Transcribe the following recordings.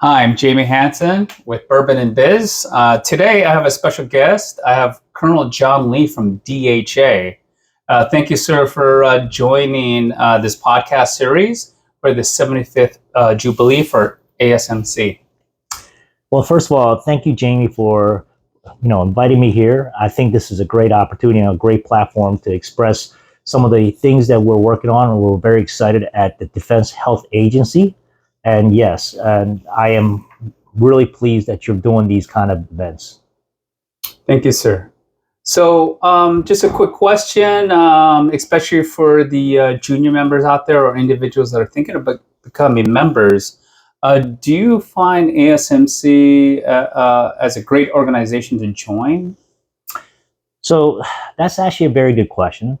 Hi, I'm Jayme Hansen with Bourbon and Biz. Today I have a special guest. I have Colonel John Lee from DHA. Thank you, sir, for joining this podcast series for the 75th Jubilee for ASMC. Well, first of all, thank you, Jamie, for inviting me here. I think this is a great opportunity and a great platform to express some of the things that we're working on, and we're very excited at the Defense Health Agency. And yes, and I am really pleased that you're doing these kind of events. Thank you, sir. So just a quick question, especially for the junior members out there or individuals that are thinking about becoming members. Do you find ASMC as a great organization to join? So that's actually a very good question.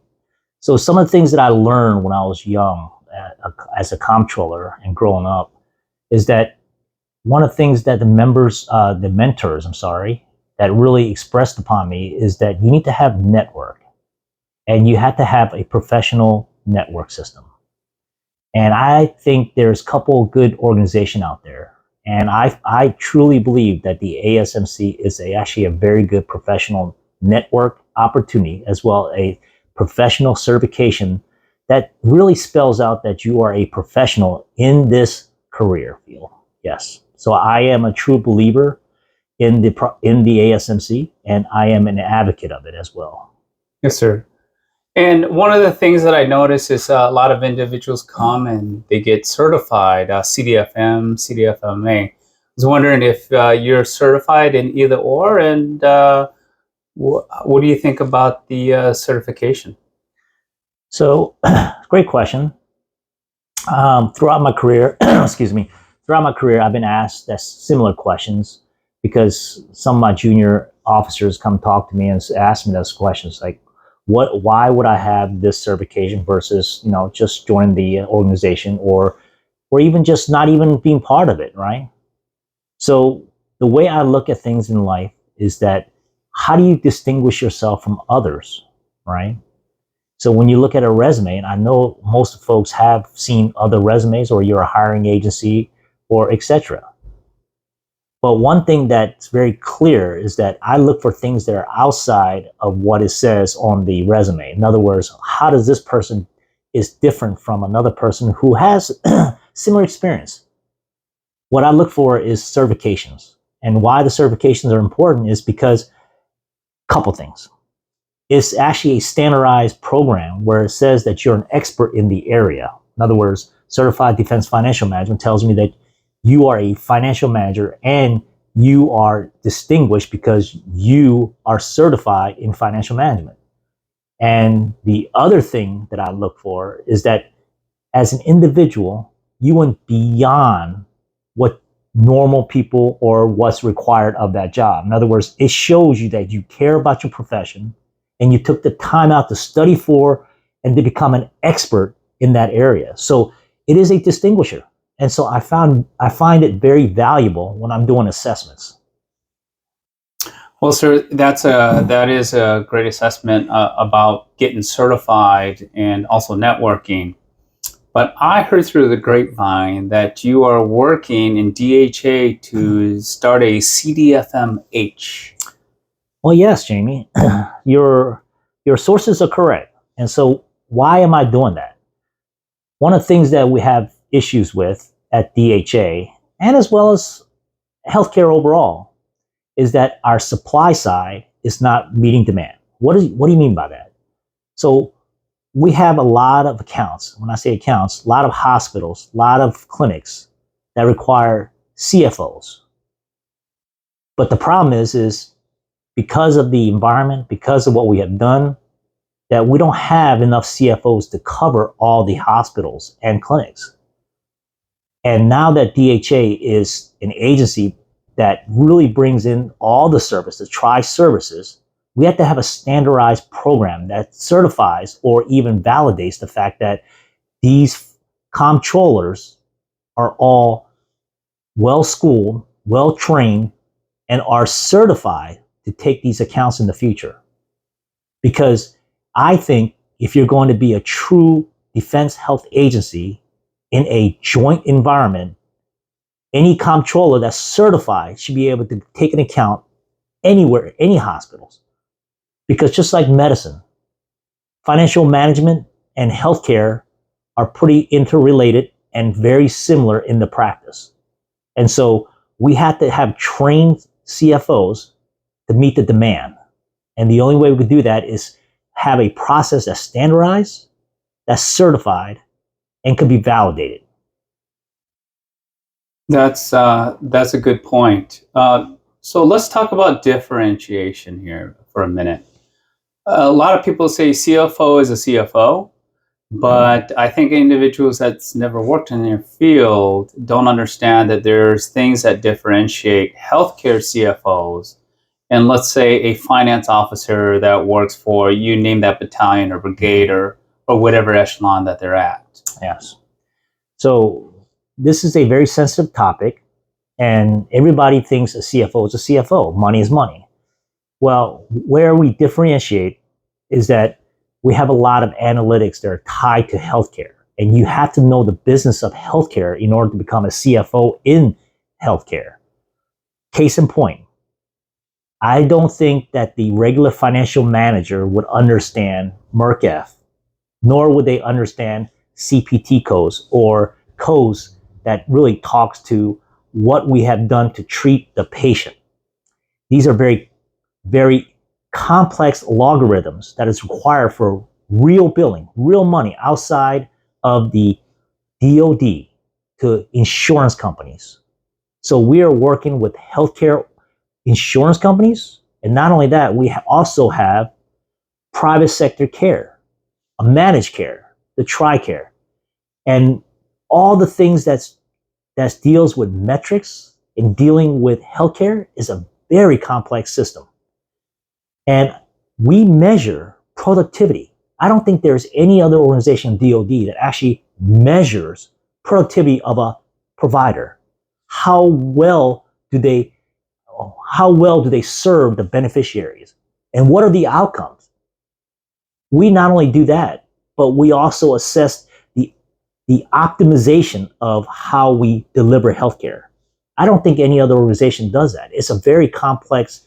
So some of the things that I learned when I was young as a comptroller and growing up is that one of the things that the mentors, that really expressed upon me is that you need to have network, and you have to have a professional network system. And I think there's a couple of good organizations out there. And I truly believe that the ASMC is actually a very good professional network opportunity, as well a professional certification that really spells out that you are a professional in this career field. Yes. So I am a true believer in the ASMC, and I am an advocate of it as well. Yes, sir. And one of the things that I notice is a lot of individuals come and they get certified, CDFM, CDFM-A. I was wondering if you're certified in either or, and what do you think about the certification? So, great question. Throughout my career, I've been asked similar questions because some of my junior officers come talk to me and ask me those questions, like, why would I have this certification versus, just joining the organization or even just not even being part of it, right? So the way I look at things in life is that how do you distinguish yourself from others, right? So when you look at a resume, and I know most folks have seen other resumes, or you're a hiring agency, or etc. But one thing that's very clear is that I look for things that are outside of what it says on the resume. In other words, how does this person is different from another person who has similar experience? What I look for is certifications. And why the certifications are important is because a couple things. It's actually a standardized program where it says that you're an expert in the area. In other words, Certified Defense Financial Management tells me that you are a financial manager and you are distinguished because you are certified in financial management. And the other thing that I look for is that as an individual, you went beyond what normal people or what's required of that job. In other words, it shows you that you care about your profession, and you took the time out to study for and to become an expert in that area. So it is a distinguisher. And so I find it very valuable when I'm doing assessments. Well, sir, that is a great assessment about getting certified and also networking. But I heard through the grapevine that you are working in DHA to start a CDFM-H. Well, yes, Jamie, your sources are correct. And so why am I doing that? One of the things that we have issues with at DHA, and as well as healthcare overall, is that our supply side is not meeting demand. What do you mean by that? So we have a lot of accounts. When I say accounts, a lot of hospitals, a lot of clinics that require CFOs. But the problem is because of the environment, because of what we have done, that we don't have enough CFOs to cover all the hospitals and clinics. And now that DHA is an agency that really brings in all the services, tri-services, we have to have a standardized program that certifies or even validates the fact that these comptrollers are all well-schooled, well-trained, and are certified to take these accounts in the future. Because I think if you're going to be a true defense health agency in a joint environment, Any comptroller that's certified should be able to take an account anywhere, any hospitals. Because just like medicine, financial management and healthcare are pretty interrelated and very similar in the practice. And so we had to have trained CFOs to meet the demand. And the only way we could do that is have a process that's standardized, that's certified, and could be validated. That's a good point. So let's talk about differentiation here for a minute. A lot of people say CFO is a CFO, but I think individuals that's never worked in their field don't understand that there's things that differentiate healthcare CFOs and, let's say, a finance officer that works for, you name that battalion or brigade or whatever echelon that they're at. Yes. So this is a very sensitive topic, and everybody thinks a CFO is a CFO. Money is money. Well, where we differentiate is that we have a lot of analytics that are tied to healthcare, and you have to know the business of healthcare in order to become a CFO in healthcare. Case in point, I don't think that the regular financial manager would understand MERC-F, nor would they understand CPT codes or codes that really talks to what we have done to treat the patient. These are very, very complex logarithms that is required for real billing, real money outside of the DoD to insurance companies. So we are working with healthcare insurance companies. And not only that, we also have private sector care, a managed care, the TRICARE, and all the things that deals with metrics and dealing with healthcare is a very complex system. And we measure productivity. I don't think there's any other organization in DoD that actually measures productivity of a provider. How well do they serve the beneficiaries? And what are the outcomes? We not only do that, but we also assess the optimization of how we deliver healthcare. I don't think any other organization does that. It's a very complex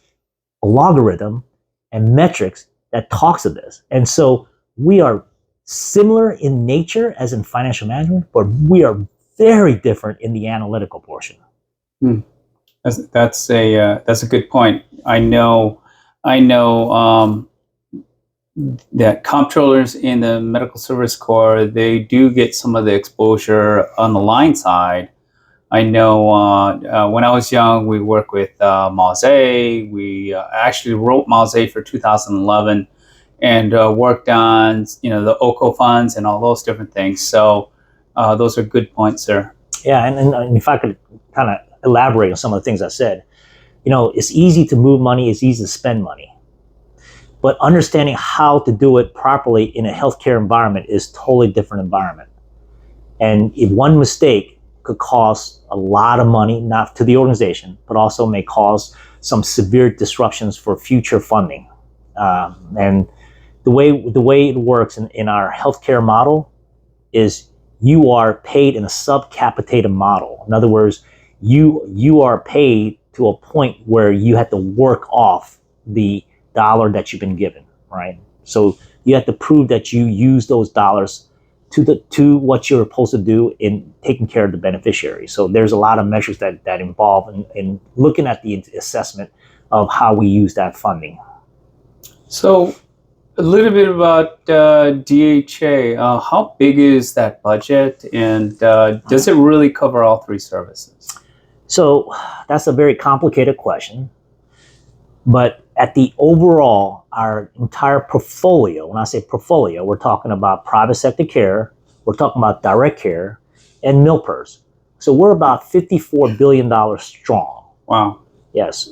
logarithm and metrics that talks of this. And so we are similar in nature as in financial management, but we are very different in the analytical portion. That's a good point. I know that comptrollers in the Medical Service Corps, they do get some of the exposure on the line side. I know when I was young, we worked with Mause. We actually wrote Mause for 2011 and worked on the OCO funds and all those different things. So those are good points there. Yeah, and if I could kind of elaborate on some of the things I said, it's easy to move money, it's easy to spend money. But understanding how to do it properly in a healthcare environment is totally different environment. And if one mistake could cost a lot of money, not to the organization, but also may cause some severe disruptions for future funding. And the way it works in our healthcare model is you are paid in a sub-capitated model. In other words, you are paid to a point where you have to work off the dollar that you've been given, right? So you have to prove that you use those dollars to what you're supposed to do in taking care of the beneficiary. So there's a lot of measures that involve in looking at the assessment of how we use that funding. So a little bit about DHA. How big is that budget, and does it really cover all three services? So that's a very complicated question. But at the overall, our entire portfolio, when I say portfolio, we're talking about private sector care, we're talking about direct care, and MILPERS. So we're about $54 billion strong. Wow. Yes.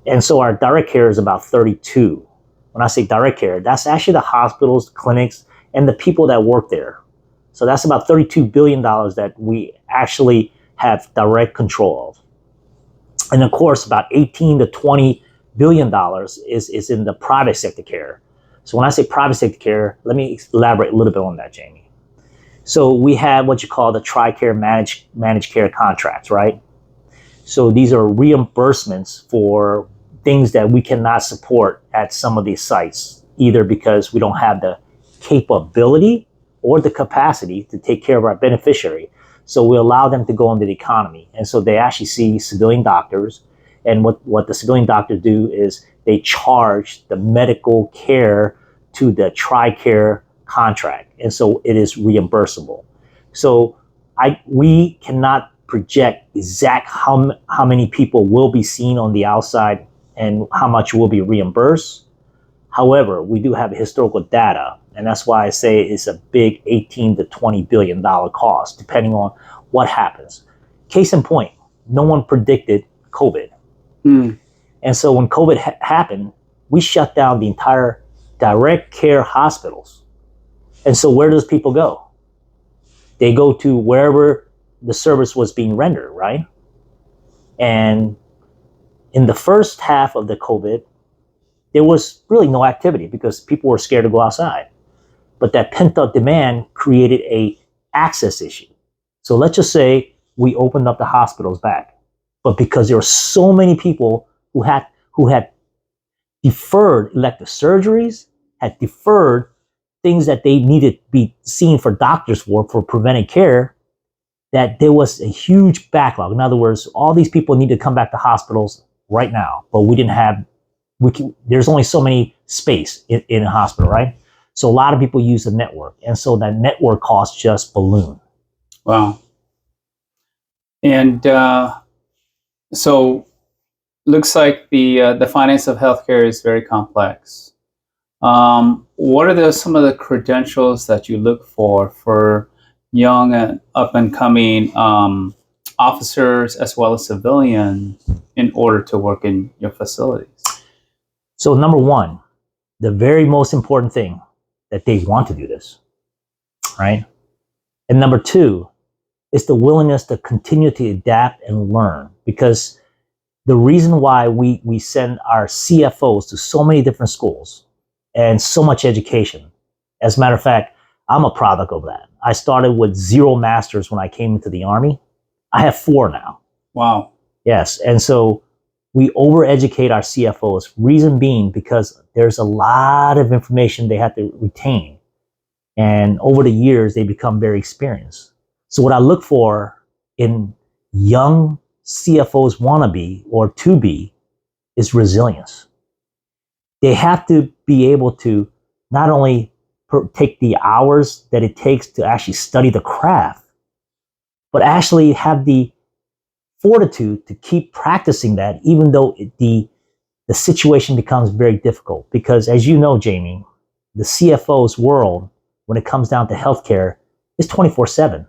And so our direct care is about 32. When I say direct care, that's actually the hospitals, clinics, and the people that work there. So that's about $32 billion that we actually have direct control of. And of course, about 18 to 20 $1 billion is in the private sector care. So when I say private sector care, let me elaborate a little bit on that, Jayme. So we have what you call the TRICARE managed care contracts, right? So these are reimbursements for things that we cannot support at some of these sites, either because we don't have the capability or the capacity to take care of our beneficiary. So we allow them to go into the economy. And so they actually see civilian doctors. And what the civilian doctors do is they charge the medical care to the TRICARE contract. And so it is reimbursable. So we cannot project exact how many people will be seen on the outside and how much will be reimbursed. However, we do have historical data, and that's why I say it's a big $18 to $20 billion cost, depending on what happens. Case in point, no one predicted COVID. And so when COVID happened, we shut down the entire direct care hospitals. And so where does people go? They go to wherever the service was being rendered, right? And in the first half of the COVID, there was really no activity because people were scared to go outside. But that pent-up demand created a access issue. So let's just say we opened up the hospitals back, but because there were so many people who had deferred elective surgeries, had deferred things that they needed to be seen for doctors for preventive care, that there was a huge backlog. In other words, all these people need to come back to hospitals right now, but there's only so many space in a hospital, right? So a lot of people use the network, and so that network costs just balloon. Wow. And so looks like the finance of healthcare is very complex. What are some of the credentials that you look for young and up and coming officers as well as civilians in order to work in your facilities? So number one, the very most important thing, that they want to do this, right? And number two is the willingness to continue to adapt and learn, because the reason why we send our CFOs to so many different schools and so much education, as a matter of fact, I'm a product of that. I started with 0 masters when I came into the Army. I have 4 now. Wow. Yes, and so we overeducate our CFOs, reason being because there's a lot of information they have to retain. And over the years, they become very experienced. So what I look for in young CFOs wannabe or to be is resilience. They have to be able to not only take the hours that it takes to actually study the craft, but actually have the fortitude to keep practicing that, even though the situation becomes very difficult. Because as you know, Jayme, the CFO's world, when it comes down to healthcare, is 24/7.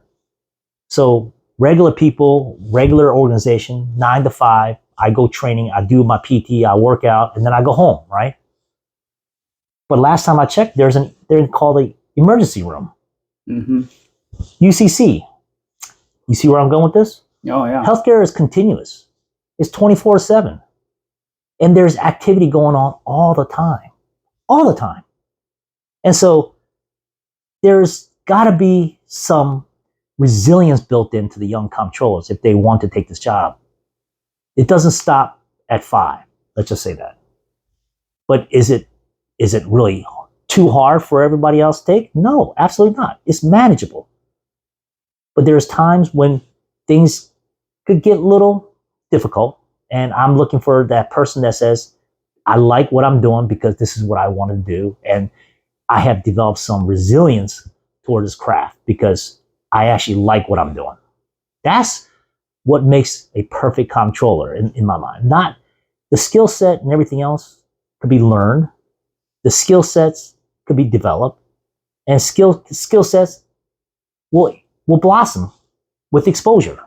So regular people, regular organization, 9 to 5, I go training, I do my PT, I work out, and then I go home, right? But last time I checked, they're called the emergency room. Mm-hmm. UCC. You see where I'm going with this? Oh, yeah. Healthcare is continuous. It's 24/7. And there's activity going on all the time. And so there's got to be some resilience built into the young comptrollers if they want to take this job. It doesn't stop at 5. Let's just say that. But is it really too hard for everybody else to take? No, absolutely not. It's manageable. But there's times when things could get a little difficult, and I'm looking for that person that says, I like what I'm doing because this is what I want to do, and I have developed some resilience toward this craft because I actually like what I'm doing. That's what makes a perfect comptroller in my mind. Not the skill set and everything else could be learned. The skill sets could be developed, and skill sets will blossom with exposure.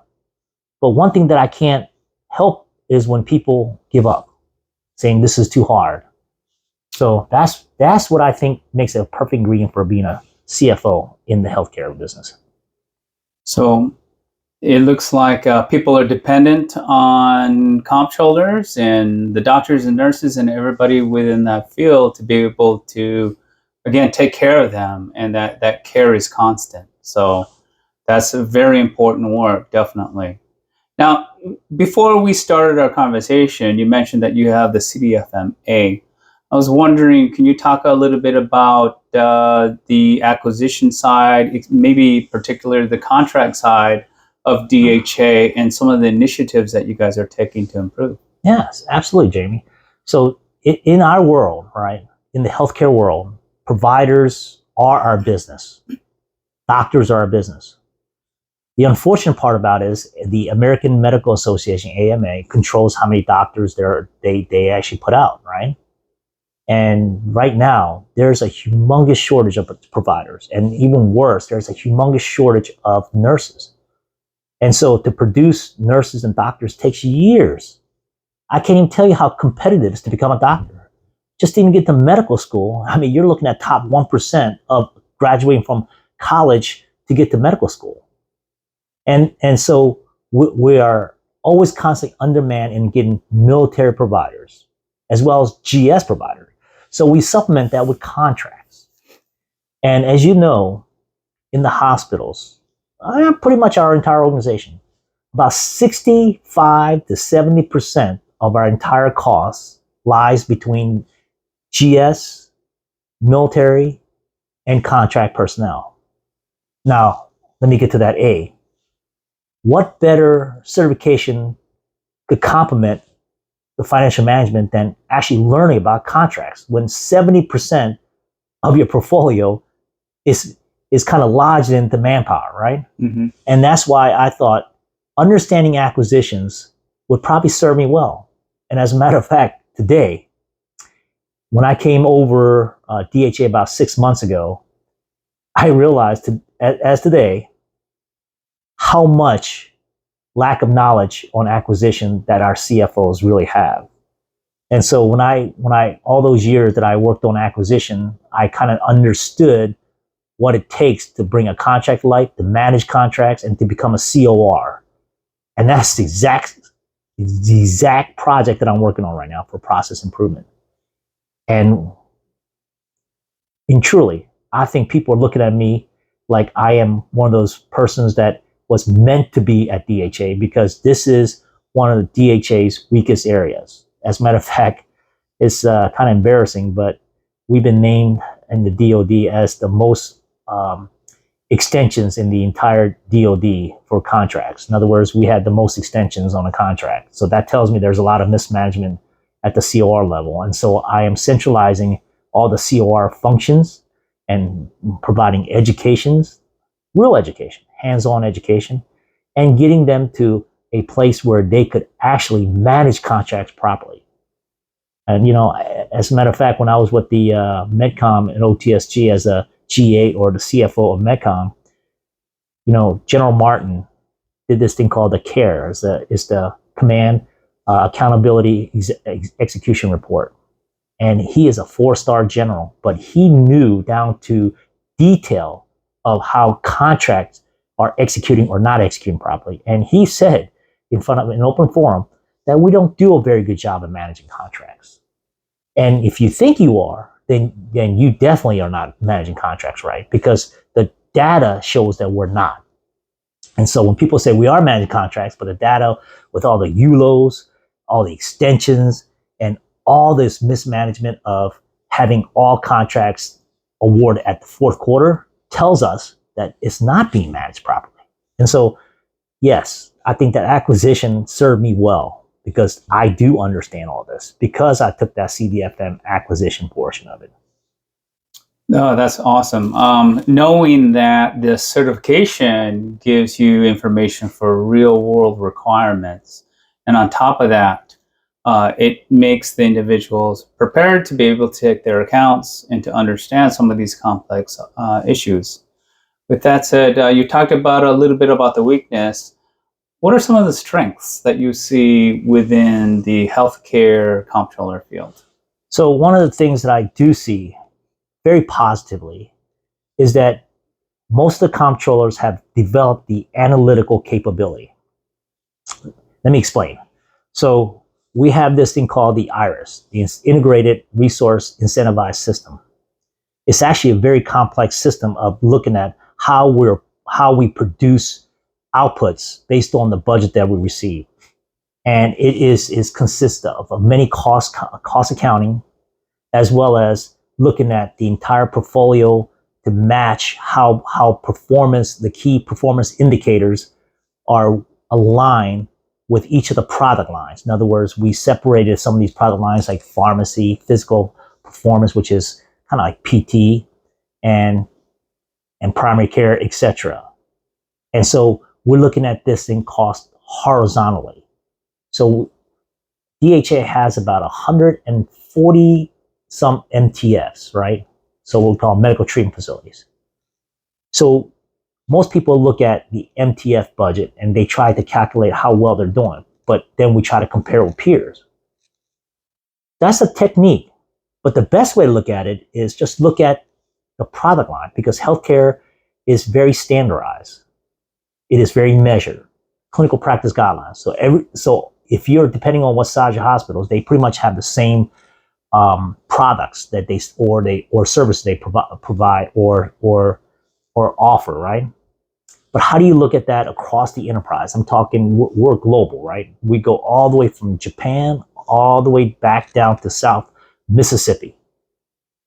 But one thing that I can't help is when people give up, saying this is too hard. So that's what I think makes it a perfect ingredient for being a CFO in the healthcare business. So it looks like people are dependent on comptrollers and the doctors and nurses and everybody within that field to be able to, again, take care of them, and that care is constant. So that's a very important work, definitely. Now, before we started our conversation, you mentioned that you have the CDFM-A. I was wondering, can you talk a little bit about the acquisition side, maybe particularly the contract side of DHA, and some of the initiatives that you guys are taking to improve? Yes, absolutely, Jamie. So in our world, right, in the healthcare world, providers are our business. Doctors are our business. The unfortunate part about it is the American Medical Association, AMA, controls how many doctors they actually put out, right? And right now, there's a humongous shortage of providers. And even worse, there's a humongous shortage of nurses. And so to produce nurses and doctors takes years. I can't even tell you how competitive it is to become a doctor. Just to even get to medical school, I mean, you're looking at top 1% of graduating from college to get to medical school. And so we are always constantly undermanned in getting military providers as well as GS providers. So we supplement that with contracts. And as you know, in the hospitals, pretty much our entire organization, about 65 to 70% of our entire costs lies between GS, military, and contract personnel. Now, let me get to that A. What better certification could complement the financial management than actually learning about contracts when 70% of your portfolio is kind of lodged into manpower, right? Mm-hmm. And that's why I thought understanding acquisitions would probably serve me well. And as a matter of fact, today, when I came over DHA about 6 months ago, I realized as today how much lack of knowledge on acquisition that our CFOs really have. And so when I all those years that I worked on acquisition, I kind of understood what it takes to bring a contract to life, to manage contracts, and to become a COR. And that's the exact project that I'm working on right now for process improvement. And truly, I think people are looking at me like I am one of those persons that was meant to be at DHA, because this is one of the DHA's weakest areas. As a matter of fact, it's kind of embarrassing, but we've been named in the DoD as the most extensions in the entire DoD for contracts. In other words, we had the most extensions on a contract. So that tells me there's a lot of mismanagement at the COR level. And so I am centralizing all the COR functions and providing educations, real education, hands-on education, and getting them to a place where they could actually manage contracts properly. And, as a matter of fact, when I was with the Medcom and OTSG as a GA or the CFO of Medcom, General Martin did this thing called the CARE, is the Command Accountability Execution Report. And he is a 4-star general, but he knew down to detail of how contracts are executing or not executing properly. And he said in front of an open forum that we don't do a very good job of managing contracts. And if you think you are, then you definitely are not managing contracts right, because the data shows that we're not. And so when people say we are managing contracts, but the data with all the ULOs, all the extensions, and all this mismanagement of having all contracts awarded at the fourth quarter tells us that it's not being managed properly. And so, yes, I think that acquisition served me well because I do understand all this, because I took that CDFM acquisition portion of it. No, that's awesome. Knowing that the certification gives you information for real world requirements. And on top of that, it makes the individuals prepared to be able to take their accounts and to understand some of these complex issues. With that said, you talked about a little bit about the weakness. What are some of the strengths that you see within the healthcare comptroller field? So one of the things that I do see very positively is that most of the comptrollers have developed the analytical capability. Let me explain. So we have this thing called the IRIS, the Integrated Resource Incentivized System. It's actually a very complex system of looking at how we produce outputs based on the budget that we receive. And it is consists of many cost accounting, as well as looking at the entire portfolio to match how performance, the key performance indicators are aligned with each of the product lines. In other words, we separated some of these product lines like pharmacy, physical performance, which is kind of like PT, and primary care, etc. And so we're looking at this in cost horizontally. So DHA has about 140 some MTFs, right? So we'll call medical treatment facilities. So most people look at the MTF budget and they try to calculate how well they're doing, but then we try to compare with peers. That's a technique, but the best way to look at it is just look at the product line, because healthcare is very standardized. It is very measured. Clinical practice guidelines. So if you're, depending on what size your hospitals, they pretty much have the same products that or services they provide or offer, right? But how do you look at that across the enterprise? I'm talking, we're global, right? We go all the way from Japan all the way back down to South Mississippi.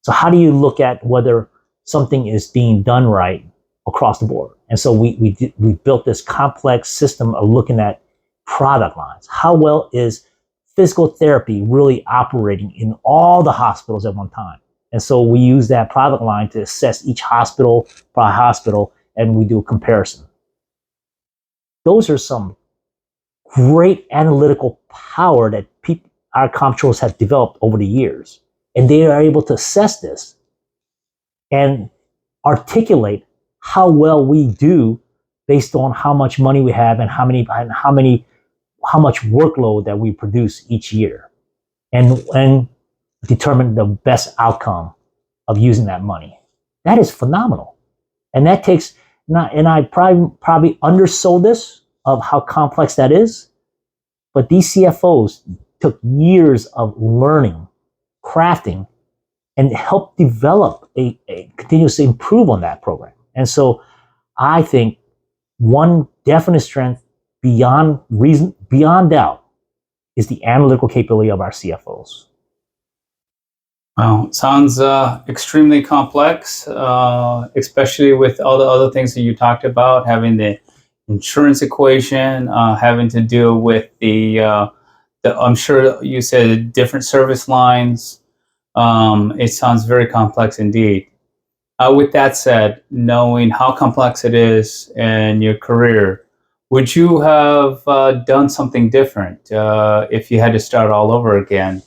So how do you look at whether something is being done right across the board? And so we built this complex system of looking at product lines. How well is physical therapy really operating in all the hospitals at one time? And so we use that product line to assess each hospital by hospital, and we do a comparison. Those are some great analytical power that our comptrollers have developed over the years. And they are able to assess this and articulate how well we do based on how much money we have and how much workload that we produce each year, and determine the best outcome of using that money. That is phenomenal. And that takes, and I probably undersold this of how complex that is, but these CFOs took years of learning, crafting, and helped develop a continuously improve on that program. And so I think one definite strength beyond doubt is the analytical capability of our CFOs. Wow, sounds extremely complex, especially with all the other things that you talked about, having the insurance equation, having to deal with the I'm sure you said different service lines. It sounds very complex indeed. With that said, knowing how complex it is in your career, would you have done something different if you had to start all over again?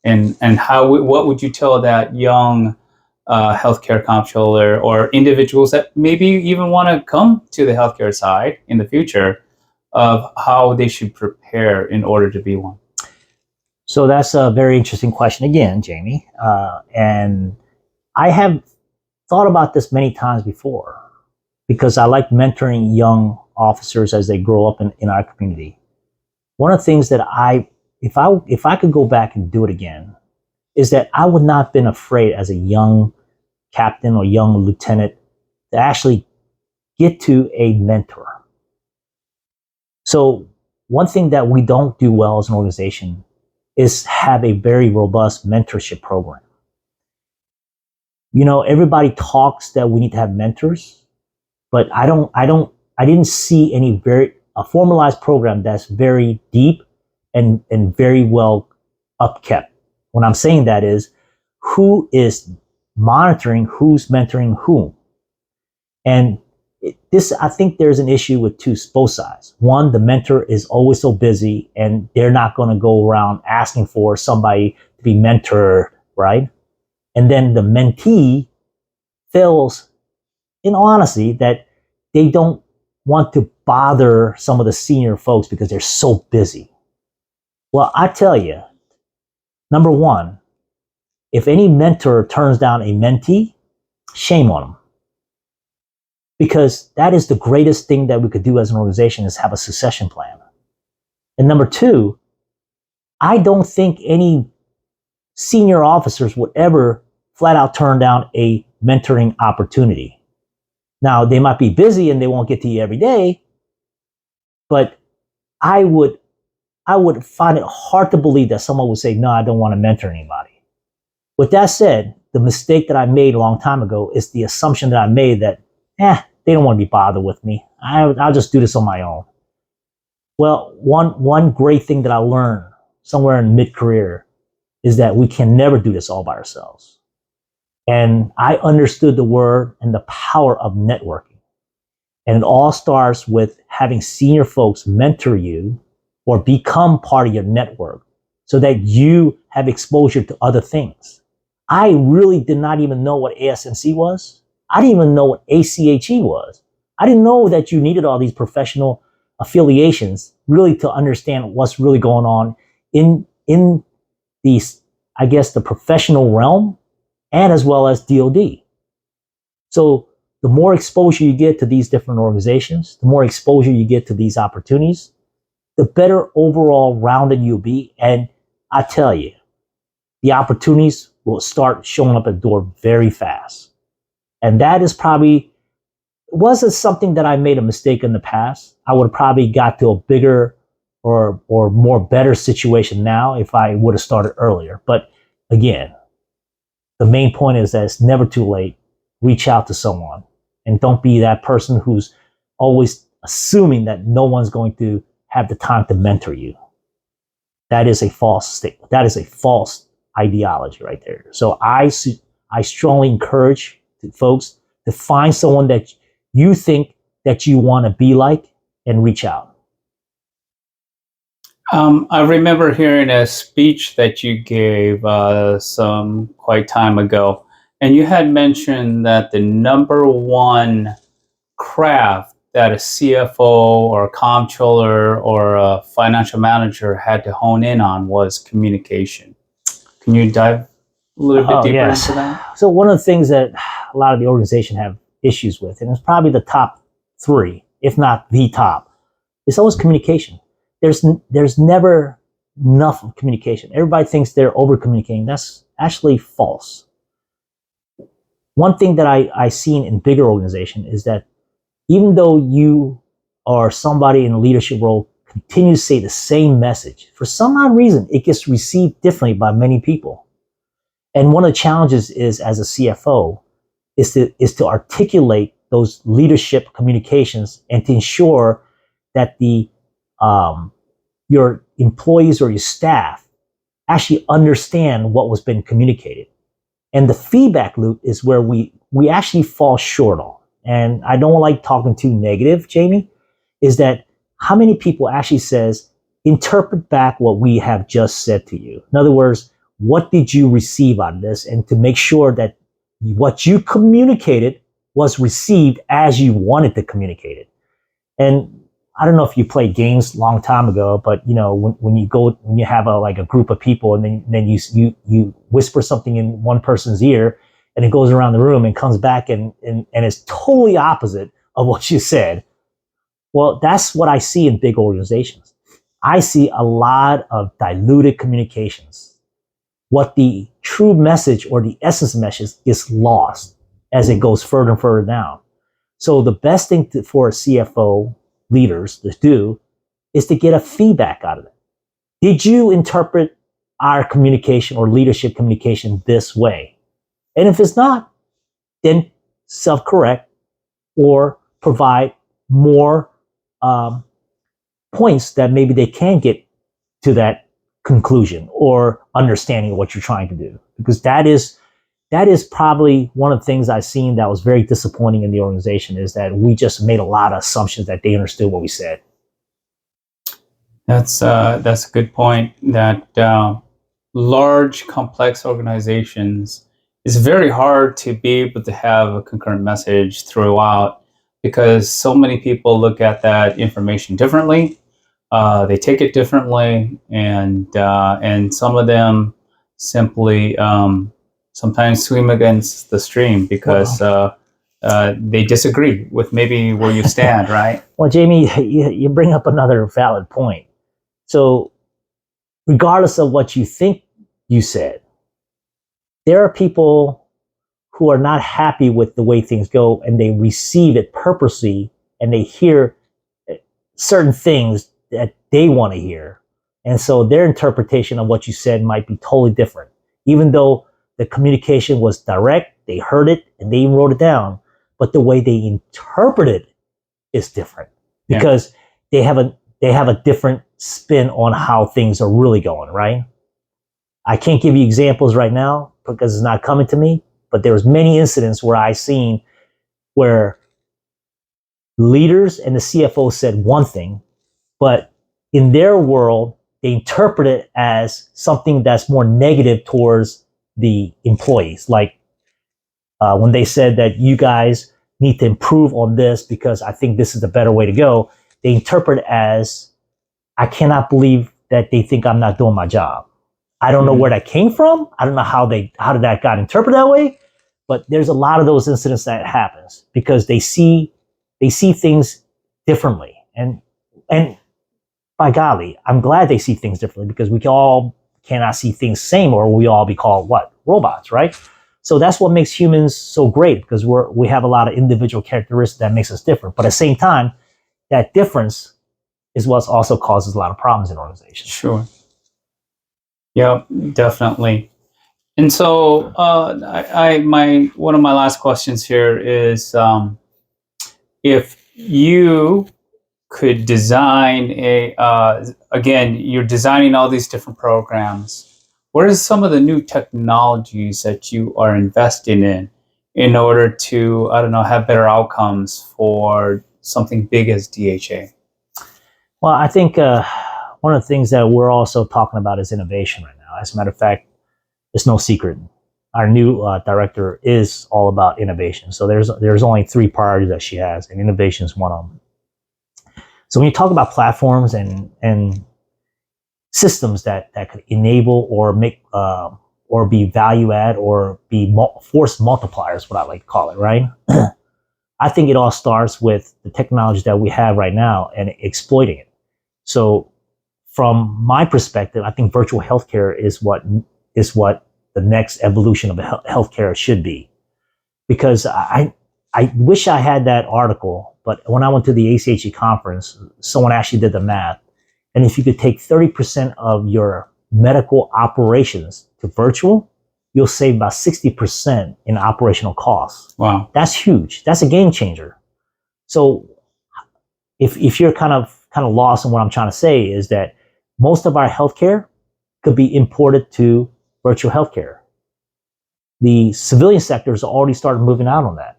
And what would you tell that young healthcare comptroller or individuals that maybe even want to come to the healthcare side in the future, of how they should prepare in order to be one? So that's a very interesting question again, Jayme. And I have thought about this many times before, because I like mentoring young officers as they grow up in our community. One of the things that if I could go back and do it again, is that I would not have been afraid as a young captain or young lieutenant to actually get to a mentor. So one thing that we don't do well as an organization is have a very robust mentorship program. You know, everybody talks that we need to have mentors, but I didn't see a formalized program that's very deep and very well upkept. When I'm saying that is, who is monitoring who's mentoring whom? And I think there's an issue with both sides. One, the mentor is always so busy and they're not going to go around asking for somebody to be mentored, right? And then the mentee feels, in all honesty, that they don't want to bother some of the senior folks because they're so busy. Well, I tell you, number one, if any mentor turns down a mentee, shame on them. Because that is the greatest thing that we could do as an organization, is have a succession plan. And number two, I don't think any senior officers would ever flat out turn down a mentoring opportunity. Now, they might be busy and they won't get to you every day, But I would find it hard to believe that someone would say, no, I don't want to mentor anybody. With that said, the mistake that I made a long time ago is the assumption that I made that, they don't want to be bothered with me. I'll just do this on my own. Well, one great thing that I learned somewhere in mid-career is that we can never do this all by ourselves. And I understood the word and the power of networking. And it all starts with having senior folks mentor you or become part of your network so that you have exposure to other things. I really did not even know what ASMC was. I didn't even know what ACHE was. I didn't know that you needed all these professional affiliations really to understand what's really going on in these, I guess, the professional realm and as well as DoD. So the more exposure you get to these different organizations, the more exposure you get to these opportunities, the better overall rounded you'll be. And I tell you, the opportunities will start showing up at the door very fast. And that is probably, wasn't something that I made a mistake in the past. I would have probably got to a bigger or more better situation now if I would have started earlier. But again, the main point is that it's never too late. Reach out to someone and don't be that person who's always assuming that no one's going to have the time to mentor you. That is a false statement. That is a false ideology right there. So I strongly encourage folks to find someone that you think that you want to be like and reach out. I remember hearing a speech that you gave some quite time ago, and you had mentioned that the number one craft that a CFO or a comptroller or a financial manager had to hone in on was communication. Can you dive a little bit deeper into that? So one of the things that a lot of the organization have issues with, and it's probably the top three, if not the top, is always communication. There's never enough of communication. Everybody thinks they're over communicating. That's actually false. One thing that I seen in bigger organization is that even though you or somebody in a leadership role continue to say the same message, for some odd reason, it gets received differently by many people. And one of the challenges is, as a CFO, is to articulate those leadership communications and to ensure that your employees or your staff actually understand what was being communicated. And the feedback loop is where we actually fall short on. And I don't like talking too negative, Jayme, is that how many people actually says, interpret back what we have just said to you. In other words, what did you receive out of this? And to make sure that what you communicated was received as you wanted to communicate it. And I don't know if you played games a long time ago, but you know, when you have a group of people and then you whisper something in one person's ear and it goes around the room and comes back and it's totally opposite of what you said. Well, that's what I see in big organizations. I see a lot of diluted communications. What the true message or the essence message is lost as it goes further and further down. So the best thing for a CFO leaders to do is to get a feedback out of it. Did you interpret our communication or leadership communication this way? And if it's not, then self-correct or provide more points that maybe they can get to that conclusion or understanding of what you're trying to do. Because that is probably one of the things I've seen that was very disappointing in the organization, is that we just made a lot of assumptions that they understood what we said. That's a good point. That large, complex organizations, it's very hard to be able to have a concurrent message throughout, because so many people look at that information differently. They take it differently, and some of them simply sometimes swim against the stream because they disagree with maybe where you stand, right? Well, Jayme, you bring up another valid point. So regardless of what you think you said, there are people who are not happy with the way things go, and they receive it purposely, and they hear certain things that they want to hear. And so their interpretation of what you said might be totally different. Even though the communication was direct, they heard it and they even wrote it down, but the way they interpret it is different because they have a different spin on how things are really going, right? I can't give you examples right now because it's not coming to me, but there was many incidents where I seen where leaders and the CFO said one thing, but in their world, they interpret it as something that's more negative towards the employees. Like when they said that you guys need to improve on this because I think this is the better way to go, they interpret it as, I cannot believe that they think I'm not doing my job. I don't know where that came from. I don't know how did that got interpreted that way, but there's a lot of those incidents that happens because they see things differently. And by golly, I'm glad they see things differently because we all cannot see things same, or we all be called what? Robots, right? So that's what makes humans so great because we have a lot of individual characteristics that makes us different. But at the same time, that difference is what also causes a lot of problems in organizations. Sure. Yeah, definitely. And so, one of my last questions here is, if you could design again, you're designing all these different programs. What are some of the new technologies that you are investing in order to, I don't know, have better outcomes for something big as DHA? Well, I think one of the things that we're also talking about is innovation right now. As a matter of fact, it's no secret. Our new director is all about innovation. So there's only 3 priorities that she has, and innovation is one of them. So when you talk about platforms and systems that could enable or make or be value add or be force multipliers, what I like to call it, right? I think it all starts with the technology that we have right now and exploiting it. So from my perspective, I think virtual healthcare is what the next evolution of healthcare should be. Because I wish I had that article, but when I went to the ACHE conference, someone actually did the math. And if you could take 30% of your medical operations to virtual, you'll save about 60% in operational costs. Wow. That's huge. That's a game changer. So if you're kind of lost in what I'm trying to say is that most of our healthcare could be imported to virtual healthcare. The civilian sectors already started moving out on that.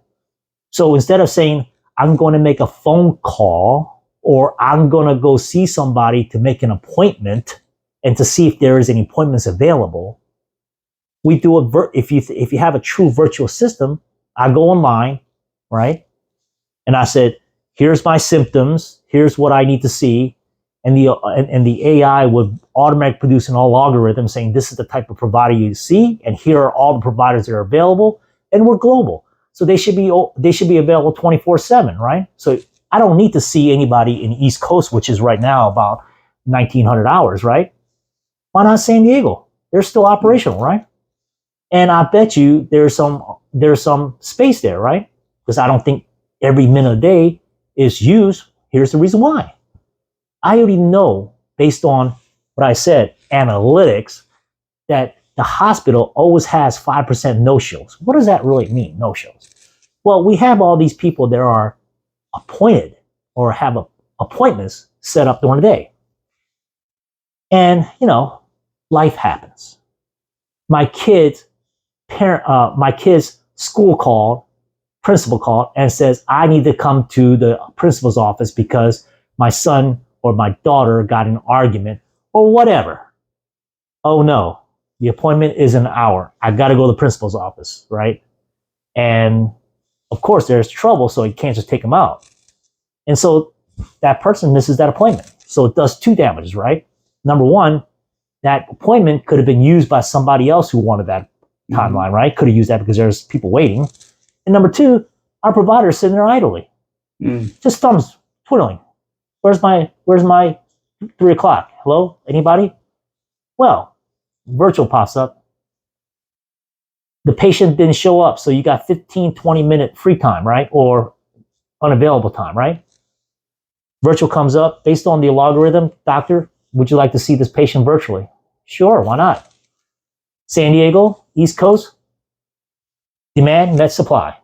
So instead of saying, I'm going to make a phone call or I'm going to go see somebody to make an appointment and to see if there is any appointments available, we do if you have a true virtual system, I go online, right? And I said, here's my symptoms, here's what I need to see. And the AI would automatically produce an algorithm saying this is the type of provider you see, and here are all the providers that are available, and we're global. So they should be available 24/7, right? So I don't need to see anybody in the East Coast, which is right now about 1,900 hours, right? Why not San Diego? They're still operational, right? And I bet you there's some space there, right? Because I don't think every minute of the day is used. Here's the reason why. I already know, based on what I said, analytics, that the hospital always has 5% no-shows. What does that really mean, no-shows? Well, we have all these people that are appointed or have appointments set up during the day. And, life happens. My kid's school called, principal called, and says, I need to come to the principal's office because my son or my daughter got in an argument or whatever. Oh no, the appointment is an hour. I got to go to the principal's office, right? And of course there's trouble, so you can't just take them out. And so that person misses that appointment. So it does 2 damages, right? Number 1, that appointment could have been used by somebody else who wanted that timeline, right? Could have used that because there's people waiting. And number 2, our provider is sitting there idly, just thumbs twiddling. Where's my 3 o'clock? Hello, anybody? Well, virtual pops up. The patient didn't show up, so you got 15, 20-minute free time, right? Or unavailable time, right? Virtual comes up based on the algorithm. Doctor, would you like to see this patient virtually? Sure, why not? San Diego, East Coast, demand, met supply.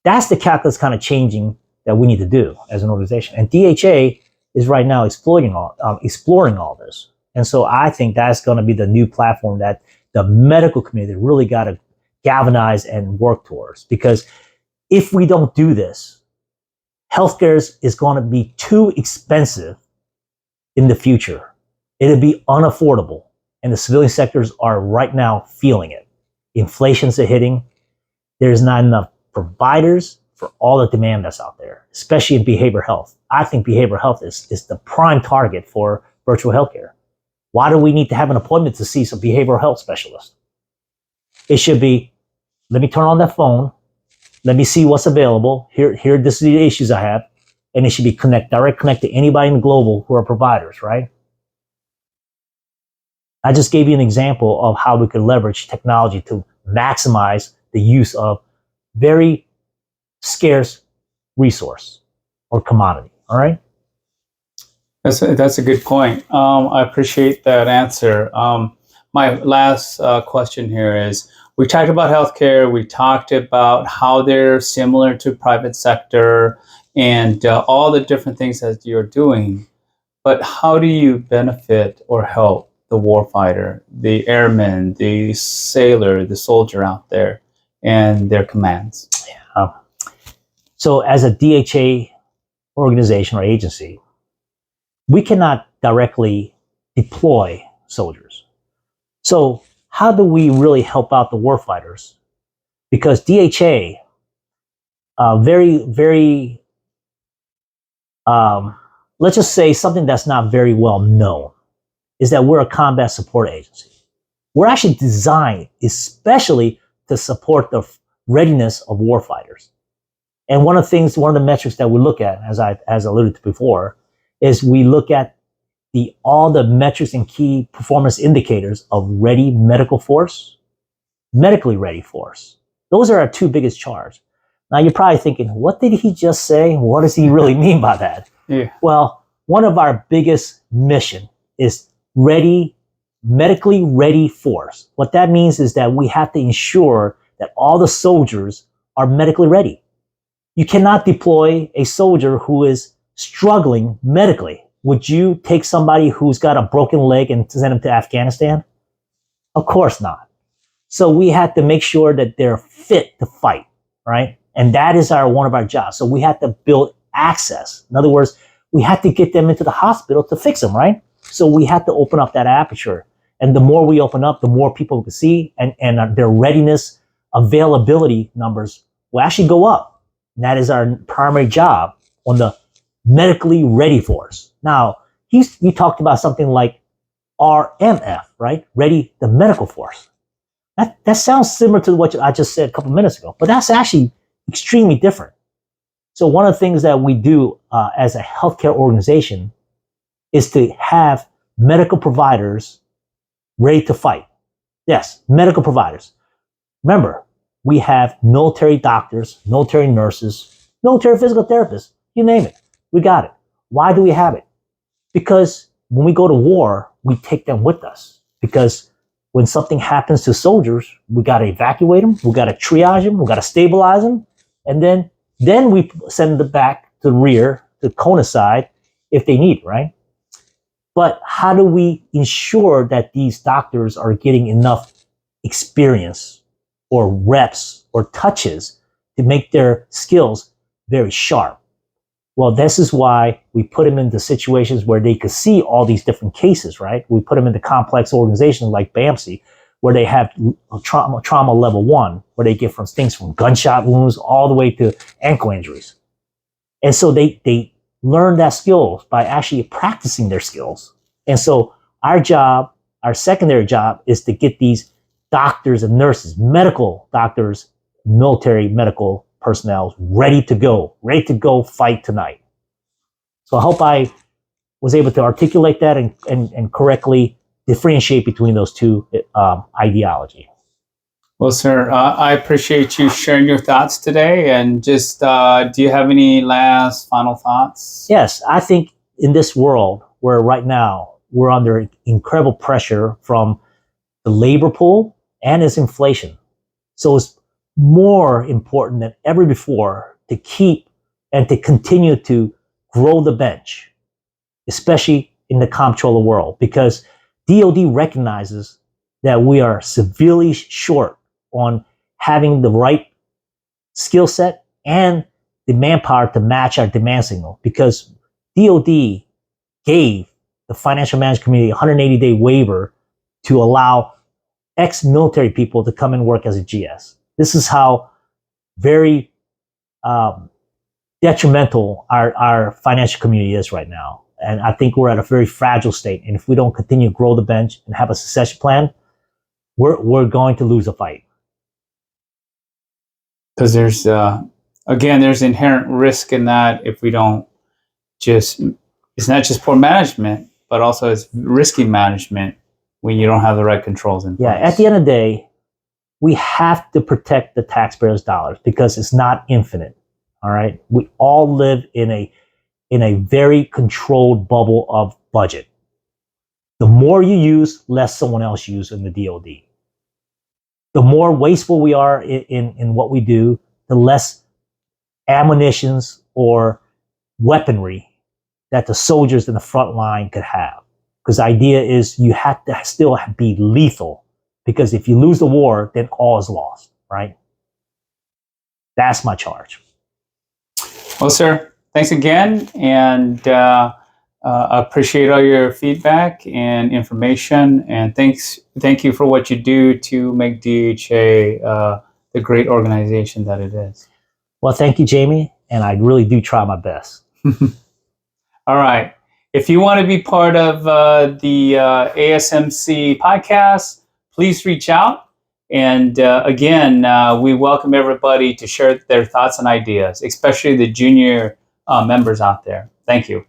That's the calculus kind of changing that we need to do as an organization. And DHA is right now exploring all this. And so I think that's going to be the new platform that the medical community really got to galvanize and work towards. Because if we don't do this, healthcare is going to be too expensive in the future. It'll be unaffordable. And the civilian sectors are right now feeling it. Inflation's hitting. There's not enough providers for all the demand that's out there, especially in behavioral health. I think behavioral health is the prime target for virtual healthcare. Why do we need to have an appointment to see some behavioral health specialist? It should be, let me turn on that phone. Let me see what's available. Here, this are the issues I have. And it should be direct connect to anybody in the global who are providers, right? I just gave you an example of how we could leverage technology to maximize the use of very scarce resource or commodity. All right. That's a good point. I appreciate that answer. My last question here is, we talked about healthcare. We talked about how they're similar to private sector and all the different things that you're doing. But how do you benefit or help the warfighter, the airman, the sailor, the soldier out there and their commands? Yeah. So as a DHA organization or agency, we cannot directly deploy soldiers. So how do we really help out the warfighters? Because DHA, let's just say something that's not very well known, is that we're a combat support agency. We're actually designed especially to support the readiness of warfighters. And one of the metrics that we look at, as alluded to before, is we look at all the metrics and key performance indicators of ready medical force, medically ready force. Those are our two biggest charts. Now you're probably thinking, what did he just say? What does he really mean by that? Yeah. Well, one of our biggest mission is medically ready force. What that means is that we have to ensure that all the soldiers are medically ready. You cannot deploy a soldier who is struggling medically. Would you take somebody who's got a broken leg and send them to Afghanistan? Of course not. So we have to make sure that they're fit to fight, right? And that is one of our jobs. So we have to build access. In other words, we have to get them into the hospital to fix them, right? So we have to open up that aperture. And the more we open up, the more people can see, and their readiness, availability numbers will actually go up. And that is our primary job on the medically ready force. Now, you talked about something like RMF, right? Ready the medical force. That sounds similar to what I just said a couple minutes ago, but that's actually extremely different. So one of the things that we do as a healthcare organization is to have medical providers ready to fight. Yes, medical providers. Remember, we have military doctors, military nurses, military physical therapists, you name it. We got it. Why do we have it? Because when we go to war, we take them with us. Because when something happens to soldiers, we got to evacuate them, we got to triage them, we got to stabilize them, and then we send them back to the rear, to Kona side, if they need, right? But how do we ensure that these doctors are getting enough experience or reps or touches to make their skills very sharp? Well, this is why we put them into situations where they could see all these different cases, right? We put them into complex organizations like BAMC, where they have trauma level 1, where they get things from gunshot wounds all the way to ankle injuries. And so they learn that skills by actually practicing their skills. And so our job, our secondary job, is to get these doctors and nurses, medical doctors, military medical personnel ready to go fight tonight. So I hope I was able to articulate that and correctly differentiate between those two ideology. Well, sir, I appreciate you sharing your thoughts today. And just, do you have any last final thoughts? Yes, I think in this world where right now we're under incredible pressure from the labor pool and its inflation. So it's more important than ever before to keep and to continue to grow the bench, especially in the comptroller world, because DoD recognizes that we are severely short on having the right skill set and the manpower to match our demand signal, because DoD gave the financial management community a 180-day waiver to allow ex-military people to come and work as a GS. This is how very detrimental our financial community is right now. And I think we're at a very fragile state. And if we don't continue to grow the bench and have a succession plan, we're going to lose a fight. Because there's, again, there's inherent risk in that if we don't just, it's not just poor management, but also it's risky management when you don't have the right controls in place. Yeah, at the end of the day, we have to protect the taxpayers' dollars because it's not infinite. All right, we all live in a very controlled bubble of budget. The more you use, less someone else uses in the DoD. The more wasteful we are in what we do, the less ammunitions or weaponry that the soldiers in the front line could have. Because the idea is you have to still be lethal, because if you lose the war, then all is lost, right? That's my charge. Well, sir, thanks again, and appreciate all your feedback and information. And thank you for what you do to make DHA the great organization that it is. Well, thank you, Jayme, and I really do try my best. All right. If you want to be part of the ASMC podcast, please reach out. And again, we welcome everybody to share their thoughts and ideas, especially the junior members out there. Thank you.